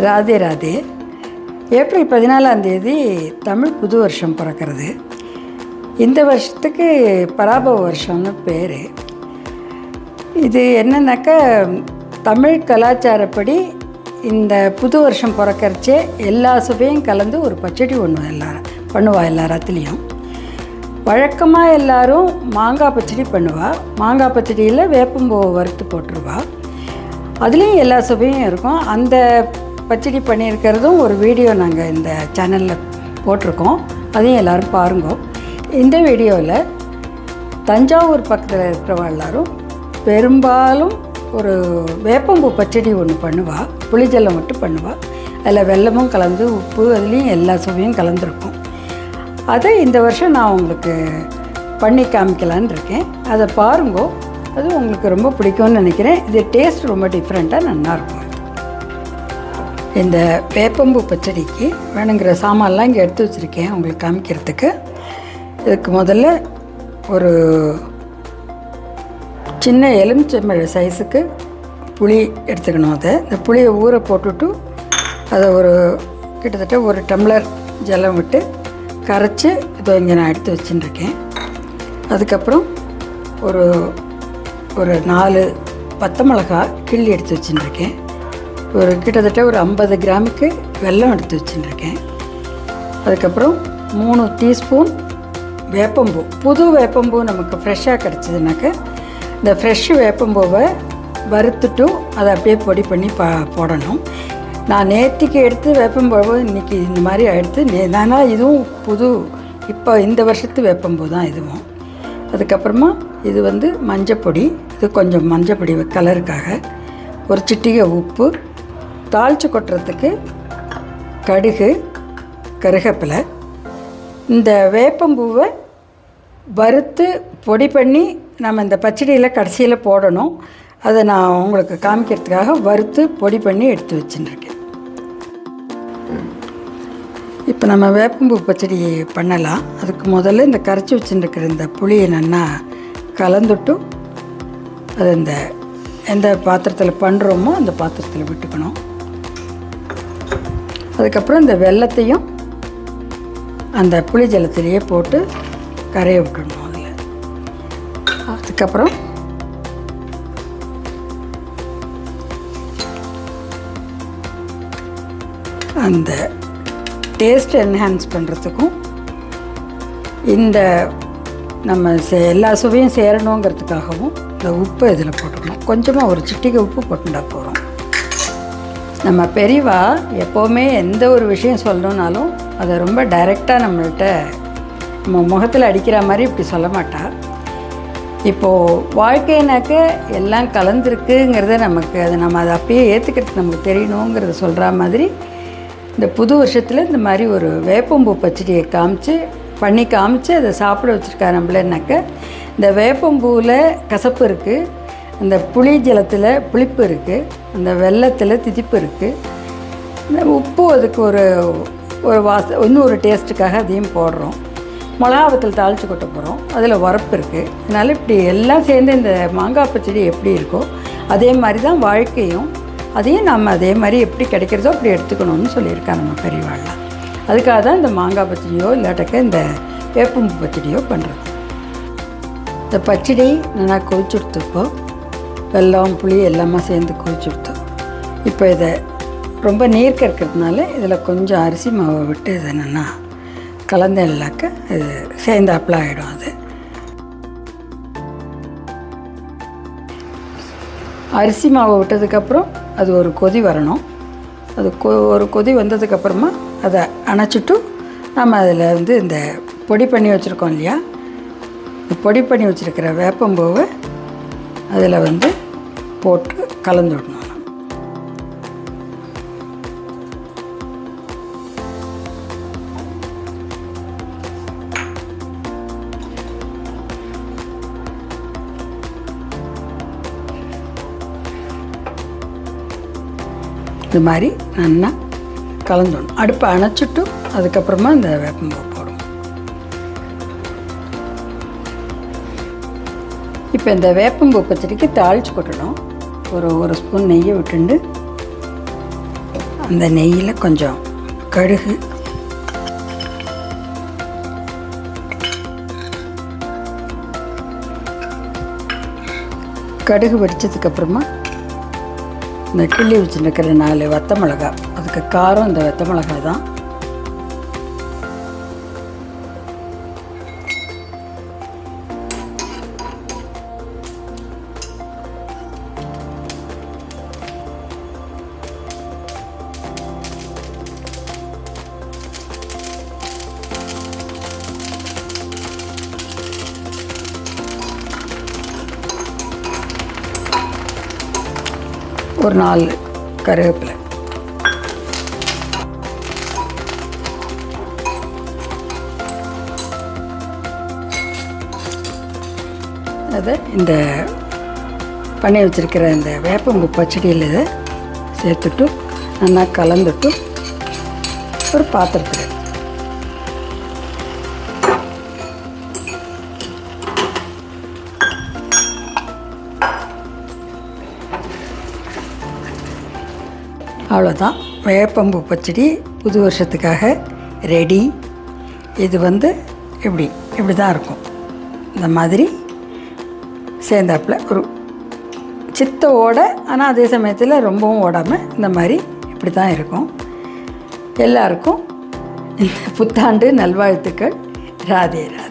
Radhe Radhe. April 14 Tamil புது வருஷம் பிறக்கிறது. இந்த வருஷத்துக்கு பராபவ வருஷம்னு பேர். இது என்னன்னாக்கா, தமிழ் கலாச்சாரப்படி இந்த புது வருஷம் பிறக்கிறச்சே எல்லா சுவையும் கலந்து ஒரு பச்சடி ஒன்று பண்ணுவா எல்லாத்துலேயும். வழக்கமாக எல்லோரும் மாங்காய் பச்சடி பண்ணுவாள். மாங்காய் பச்சடியில் வேப்பம்பூவை வறுத்து போட்டுருவா. அதுலேயும் எல்லா சுவையும் இருக்கும். அந்த பச்சடி பண்ணியிருக்கிறதும் ஒரு வீடியோ நாங்கள் இந்த சேனலில் போட்டிருக்கோம். அதையும் எல்லோரும் பாருங்க. இந்த வீடியோவில் தஞ்சாவூர் பக்கத்தில் இருக்கிறவா எல்லோரும் பெரும்பாலும் ஒரு வேப்பம்பூ பச்சடி ஒன்று பண்ணுவாள். புளிஜல்லம் மட்டும் பண்ணுவாள். அதில் வெல்லமும் கலந்து உப்பு அதுலேயும் எல்லா சுவையும் கலந்துருக்கும். அதை இந்த வருஷம் நான் உங்களுக்கு பண்ணி காமிக்கலான்னு இருக்கேன். அதை பாருங்கோ. அது உங்களுக்கு ரொம்ப பிடிக்கும்னு நினைக்கிறேன். இது டேஸ்ட் ரொம்ப டிஃப்ரெண்ட்டாக நல்லாயிருக்கும். இந்த வேப்பம்பூ பச்சடிக்கு வேணுங்கிற சாமான்லாம் இங்கே எடுத்து வச்சுருக்கேன் உங்களுக்கு காமிக்கிறதுக்கு. இதுக்கு முதல்ல ஒரு சின்ன எலுமிச்சம்பழ சைஸுக்கு புளி எடுத்துக்கணும். இந்த புளியை ஊற போட்டுவிட்டு அதை கிட்டத்தட்ட ஒரு டம்ளர் ஜலம் விட்டு கரைச்சி இதை இங்கே நான் எடுத்து வச்சுட்டுருக்கேன். அதுக்கப்புறம் ஒரு 4 பச்சை மிளகாய் கிள்ளி எடுத்து வச்சுட்டுருக்கேன். கிட்டத்தட்ட ஒரு 50 கிராமுக்கு வெல்லம் எடுத்து வச்சுட்டுருக்கேன். அதுக்கப்புறம் 3 டீஸ்பூன் வேப்பம்பூ. புது வேப்பம்பூ நமக்கு ஃப்ரெஷ்ஷாக கிடச்சிதுனாக்க இந்த ஃப்ரெஷ் வேப்பம்பூவை வறுத்துட்டு அதை அப்படியே பொடி பண்ணி போடணும். நான் நேற்றுக்கு எடுத்து வேப்பம்பூவை இன்றைக்கி இந்த மாதிரி எடுத்து ஆனால் இதுவும் புது, இப்போ இந்த வருஷத்து வேப்பம்பூ தான் இதுவும். அதுக்கப்புறமா இது மஞ்சப்பொடி. இது கொஞ்சம் மஞ்சப்பொடி கலருக்காக. ஒரு சிட்டிகை உப்பு, தாளித்து கொட்டுறதுக்கு கடுகு, கருவேப்பிலை. இந்த வேப்பம்பூவை வறுத்து பொடி பண்ணி நம்ம இந்த பச்சடியில் கடைசியில் போடணும். அதை நான் உங்களுக்கு காமிக்கிறதுக்காக வறுத்து பொடி பண்ணி எடுத்து வச்சுட்டுருக்கேன். இப்போ நம்ம வேப்பம்பூ பச்சடி பண்ணலாம். அதுக்கு முதல்ல இந்த கரைச்சி வச்சுட்டுருக்கிற இந்த புளியை நல்லா கலந்துட்டு அது எந்த பாத்திரத்தில் பண்ணுறோமோ அந்த பாத்திரத்தில் விட்டுக்கணும். அதுக்கப்புறம் இந்த வெல்லத்தையும் அந்த புளி ஜலத்திலேயே போட்டு கரைய விட்டுடணும் அதில். அதுக்கப்புறம் அந்த டேஸ்ட் என்ஹான்ஸ் பண்ணுறதுக்கும் இந்த நம்ம எல்லா சுவையும் சேரணுங்கிறதுக்காகவும் இந்த உப்பு இதில் போட்டுக்கணும். கொஞ்சமாக ஒரு சிட்டிகை உப்பு போட்டுட்டா போகிறோம். நம்ம பெரியவா எப்போவுமே எந்த ஒரு விஷயம் சொல்லணுன்னாலும் அதை ரொம்ப டைரெக்டாக நம்ம முகத்தில் அடிக்கிற மாதிரி இப்படி சொல்ல மாட்டா. இப்போது வாழ்க்கைனாக்க எல்லாம் கலந்துருக்குங்கிறத நம்ம அதை அப்பயே ஏற்றுக்கிறதுக்கு நமக்கு தெரியணுங்கிறத சொல்கிற மாதிரி இந்த புது வருஷத்தில் இந்த மாதிரி ஒரு வேப்பம்பூ பச்சடியை பண்ணி காமிச்சு அதை சாப்பிட வச்சுருக்கா நம்மளனாக்க. இந்த வேப்பம்பூவில் கசப்பு இருக்குது, இந்த புளி ஜலத்தில் புளிப்பு இருக்குது, அந்த வெல்லத்தில் திதிப்பு இருக்குது, இந்த உப்பு அதுக்கு ஒரு இன்னும் ஒரு டேஸ்ட்டுக்காக அதையும் போடுறோம். மிளகாவத்தில் தாளித்து கொட்ட போகிறோம். அதில் உரப்பு இருக்குது. அதனால் இப்படி எல்லாம் சேர்ந்து இந்த மாங்காய் பச்சடி எப்படி இருக்கோ அதே மாதிரி தான் வாழ்க்கையும். அதையும் நம்ம அதே மாதிரி எப்படி கிடைக்கிறதோ அப்படி எடுத்துக்கணும்னு சொல்லியிருக்கா நம்ம பெரியவாள்லாம். அதுக்காக தான் இந்த மாங்காய் பச்சடியோ இல்லாட்டக்க இந்த வேப்பம்பூ பச்சடியோ பண்ணுறது. இந்த பச்சடி நல்லா கொதிச்சுடுத்துப்போ வெல்லம் புளி எல்லாமே சேர்ந்து கொதிச்சுடுத்தோம். இப்போ இதை ரொம்ப நீர் கறக்கிறதுனால இதில் கொஞ்சம் அரிசி மாவை விட்டு இதை நல்லா கலந்தேன்னாக்க இது சேர்ந்தாப்பில் ஆகிடும். அது அரிசி மாவை விட்டதுக்கப்புறம் அது ஒரு கொதி வரணும். அது ஒரு கொதி வந்ததுக்கப்புறமா அதை அணைச்சிட்டு நம்ம அதில் இந்த பொடி பண்ணி வச்சுருக்கோம் இல்லையா, இந்த பொடி பண்ணி வச்சுருக்கிற வேப்பம்பூவை அதில் போட்டு கலந்து விடணும். இது மாதிரி நல்லா கலந்துடணும். அடுப்பை அணைச்சிட்டு அதுக்கப்புறமா இந்த வேப்பம்பூ போடும். இப்போ இந்த வேப்பம்பூ பச்சடிக்கு தாளித்து கொட்டணும். ஒரு ஸ்பூன் நெய்யை விட்டுண்டு அந்த நெய்யில் கொஞ்சம் கடுகு, கடுகு வெடிச்சதுக்கப்புறமா இந்த கிள்ளி வச்சுருக்கிற 4 வத்த மிளகா, அதுக்கு காரம் இந்த வத்த மிளகா தான். ஒரு 4 கருவேப்பிலை, அதை இந்த பண்ணி வச்சுருக்கிற இந்த வேப்பம்பூ பச்சடியில் இதை சேர்த்துட்டு நல்லா கலந்துட்டு ஒரு பாத்திரத்தில் அவ்வளோதான். வேப்பம்பூ பச்சடி புது வருஷத்துக்காக ரெடி. இது இப்படி தான் இருக்கும். இந்த மாதிரி சேர்ந்தாப்பில் ஒரு சித்த ஓட, ஆனால் அதே சமயத்தில் ரொம்பவும் ஓடாமல் இந்த மாதிரி இப்படி தான் இருக்கும். எல்லாருக்கும் இந்த புத்தாண்டு நல்வாழ்த்துக்கள். ராதே ராதே.